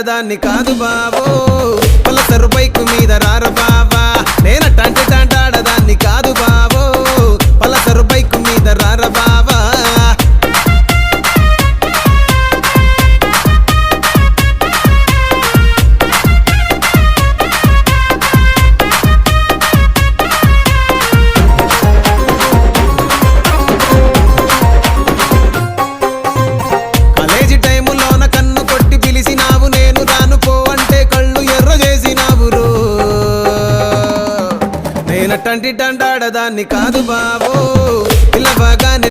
టాంటాడదాన్ని కాదు బాబో Pulsar bike మీద రార బాబా నేను టాంటాడదాన్ని కాదు బాబో పలసరు బైకు మీద రార బాబా టాంటాడదాన్ని కాదు బాబో పిల్లబాగానే